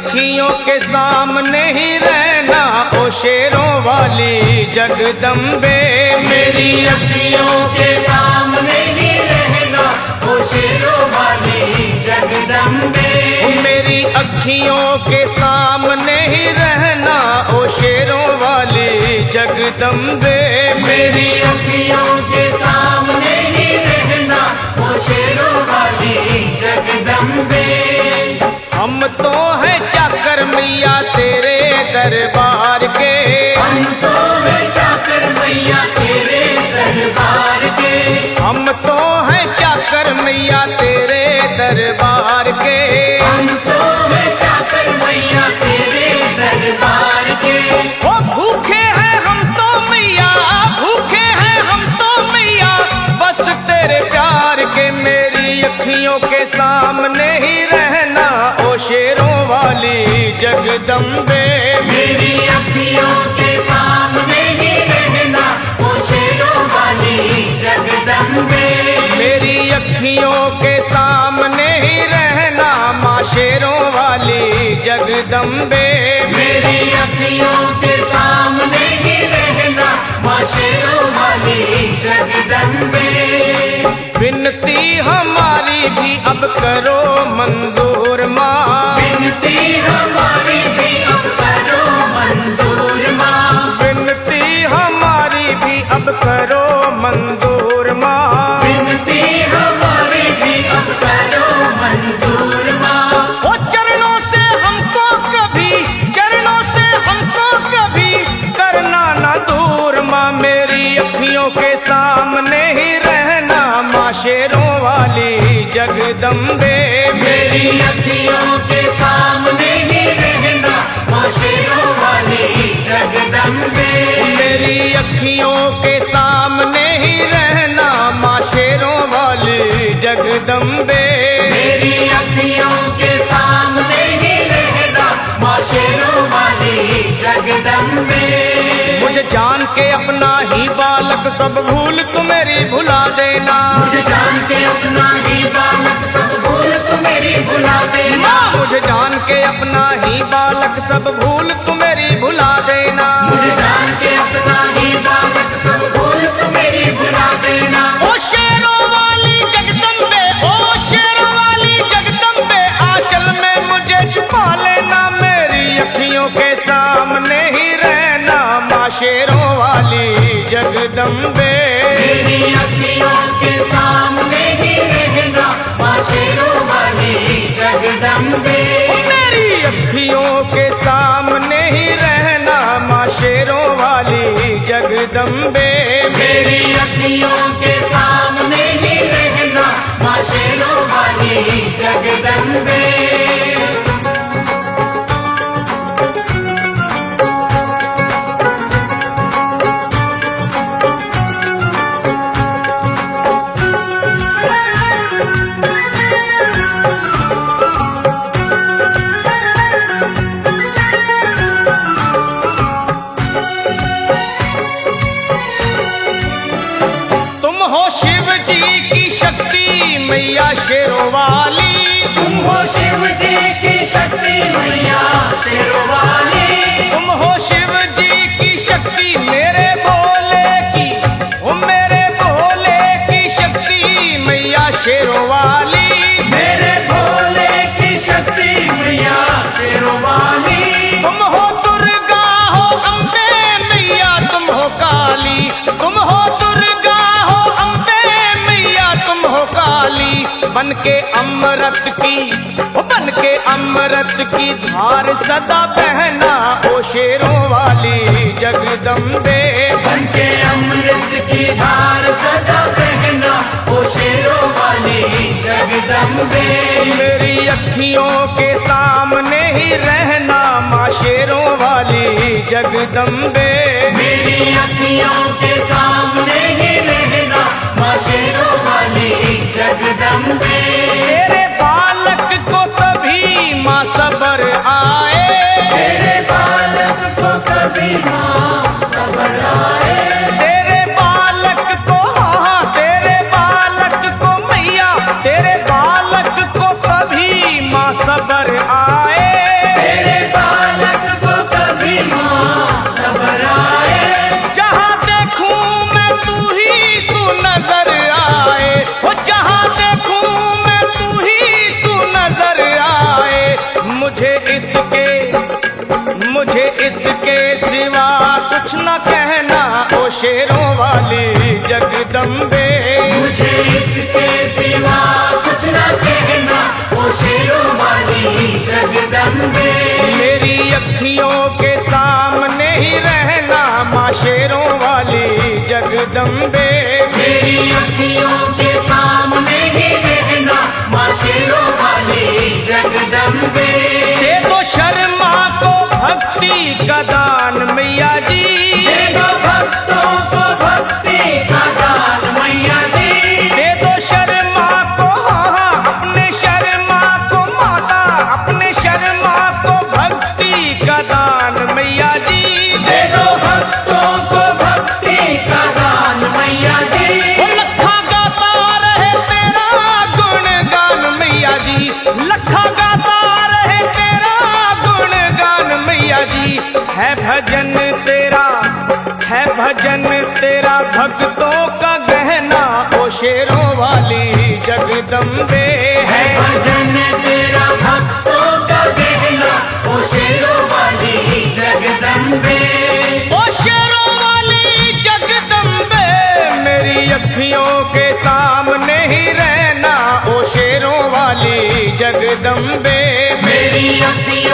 अखियों के सामने ही रहना ओ शेरों वाली जगदम्बे। मेरी अखियों के सामने ही रहना ओ शेरों वाली जगदम्बे। मेरी अखियों के सामने ही रहना ओ शेरों वाली जगदम्बे। मेरी अखियों के सामने ही रहना ओ शेरों वाली जगदम्बे। हम तो हैं चाकर मैया तेरे दरबार के। हम तो हैं चाकर मैया तेरे दरबार के। हम तो हैं चाकर मैया तेरे दरबार के। हम तो हैं चाकर मैया तेरे दरबार के। ओ भूखे हैं हम तो मैया, भूखे हैं हम तो मैया बस तेरे प्यार के। मेरी अखियों के सामने ही रहना ओ शेरों वाली जगदम्बे। मेरी अखियों के सामने ही रहना ओ शेरों वाली जगदम्बे। मेरी अखियों के सामने ही रहना माँ शेरों वाली जगदम्बे। मेरी अखियों के सामने ही रहना माँ शेरों वाली जगदम्बे। विनती हमारी भी अब करो मंजूर माँ। विनती हमारी भी अब करो मंजूर माँ। विनती हमारी भी अब करो मंजूर माँ। विनती हमारी भी अब करो मंजूर माँ। ओ चरणों से हमको कभी, चरणों से हमको कभी करना ना दूर माँ। मेरी अखियों के सामने ही रहना माँ शेरों वाली जगदम्बे। मेरी अखियों के सामने ही रहना माँ शेरों वाली जगदम्बे। मेरी अखियों के सामने ही रहना माँ शेरों वाली जगदम्बे। मेरी अखियों के सामने ही रहना माँ शेरों वाली जगदम्बे। मुझे जान के अपना ही बालक सब भूल तू मेरी भुला देना। मुझे जान के अपना ही बालक सब भूल तू मेरी भुला देना। मुझे जान के अपना ही बालक सब भूल तू मेरी भुला देना। मुझे जान के अपना ही बालक सब भूल तू मेरी भुला देना। ओ शेरों वाली जगदम्बे, ओ शेरों वाली जगदम्बे आंचल में मुझे छुपा लेना। मेरी अखियों के सामने ही रहना माँ शेरों वाली जगदम्बे। मेरी अखियों के सामने ही रहना माँ शेरों वाली जगदम्बे। मेरी अखियों के सामने ही रहना माँ शेरों वाली जगदम्बे। मेरी अखियों के सामने ही रहना माँ शेरों वाली जगदम्बे। तुम हो शिव जी की शक्ति मैया शेरों वाली। तुम हो शिव जी की शक्ति मैया शेरों वाली। तुम हो शिव जी की शक्ति मेरे भोले की, ओ मेरे भोले की शक्ति मैया शेरों वाली। मेरे भोले की शक्ति मैया शेरों वाली। तुम हो दुर्गा हो अम्बे मैया तुम हो काली। तुम हो दुर्गा हो अम्बे मैया तुम हो काली। बन के अमृत की, ओ बन के अमृत की धार सदा बहना ओ शेरों वाली जगदम्बे। बन के अमृत की धार सदा बहना ओ शेरों वाली जगदम्बे। मेरी अखियों के सामने ही रहना माँ शेरों वाली जगदम्बे। मेरी अखियों के सामने ही रहना माँ शेरों वाली जगदम्बे। तेरे बालक को कभी माँ सबर आए। तेरे बालक को कभी माँ सबर आए। तेरे बालक को, हाँ तेरे बालक को मैया, तेरे बालक को कभी माँ सबर आए। शेरों वाली जगदम्बे। मुझे इसके सिवा कुछ न कहना, ओ शेरों वाली जगदम्बे। मेरी अखियों के सामने ही रहना माँ शेरों वाली जगदम्बे। मेरी अखियों के सामने ही रहना, माँ शेरों वाली जगदम्बे। दे दो शर्मा को भक्ति का दान मैया जी, दे दो भक्तों को भक्ति का दान मैया जी। दे दो शर्मा को, हाँ अपने शर्मा को माता, अपने शर्मा को भक्ति का दान मैया जी। दे दो भक्तों को भक्ति का दान मैया जी। वो लखा गाता रहे तेरा गुणगान मैया जी, लखा गाता रहे तेरा गुणगान मैया जी। है भजन तेरा, है भजन तेरा भक्तों का गहना ओ शेरों वाली जगदम्बे। है भजन तेरा भक्तों का गहना, ओ शेरों वाली जगदम्बे। ओ शेरों वाली जगदम्बे, मेरी अखियों के सामने ही रहना ओ शेरों वाली जगदम्बे। मेरी अखियों